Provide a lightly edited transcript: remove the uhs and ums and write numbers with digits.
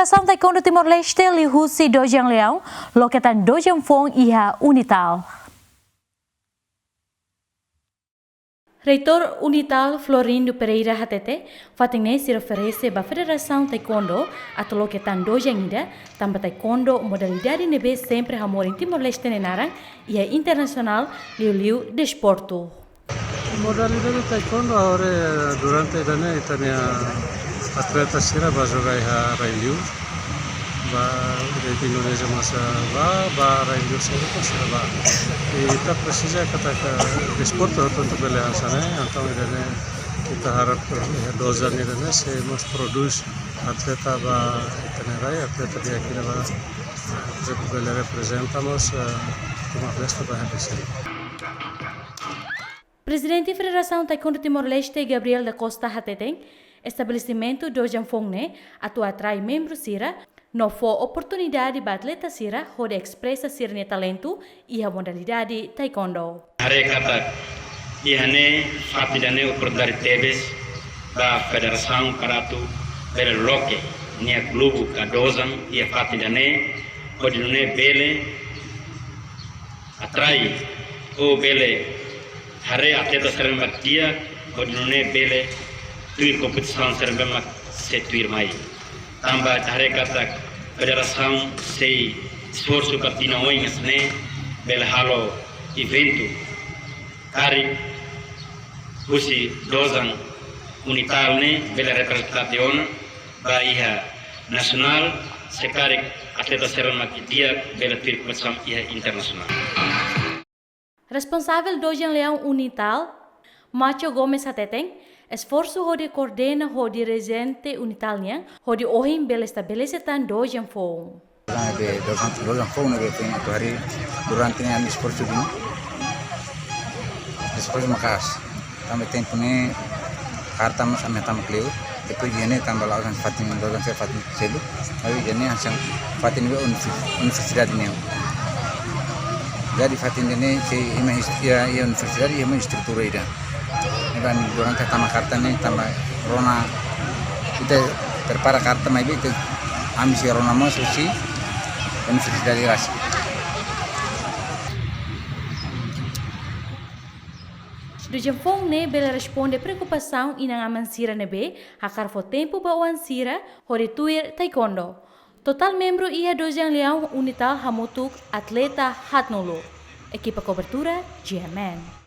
Federação Taekwondo Timor-Leste lihusi Dojang Leão, loketan Dojang Fong iha Unital. Reitor Unital Florindo Pereira Hatete, fatingne se oferece ba Federação Taekwondo atau loketan Dojang ida, tamba Taekwondo modalidade nebe sempre hamor em Timor-Leste nenarang, ia internacional liu desporto. Modalidade de taekwondo ahora durante el año Italia atleta sira va jogar a Railiu va de Indonesia masa va Railiu sira sira va e tá precisa que desporto tanto pela sana então ele kita harap 2 anos ele se nos produz atleta va Italia atleta de aqui va que representamos Timor-Leste va Presidente da Federação Taekwondo Timor-Leste, Gabriel da Costa Hateteng, estabelecimento Dojang Fong atua atrai membros sira, não for oportunidade para atleta sira, onde expressa sirne talento e a modalidade Taekwondo. Hari kata, ihane fatidane oportunidade tebes da Federação para tu berloque, nia klubu kadozan ia fatidane, onde não é bele atrai o bele Hari atleta serem batia, kodinune bele tuir kompetisi serem mak setuir mai. Tambah hari kata federação sei esforço katina oingas ne bele halo evento hari usi dozan unital ne bele representación bahia nasional sekari atleta serem mak dia bele tuir kompetisi ia internasional. Responsável Dojang Leão Unital, Macho Gomes Hateteng, esforço de coordena o dirigente Unital niang, de ohim bela estabelecetan Dojang Fong. Dojang Fong nage tem atu hari durante ni esforço ini, esforço makas, kami tempo ni karta mas ame tam kleu, depois jene tambah lawan fatin Dojang se fatin selu, tapi jene hasil fatin be universidade niang. Jadi fatin ini si ia universitas ia menstruktur ida. Iban orang kata makarta ni tambah rona kita terpara karta mai itu amisi rona mas usi universitas dari ras. Dojang Fong bela responde preocupação inang aman sira nebe hakar fo tempo bauan sira hori tuir taekwondo. Total membro ia Dojang Leão Unital Hamutuk Atleta Hatnulu. Equipa cobertura GMN.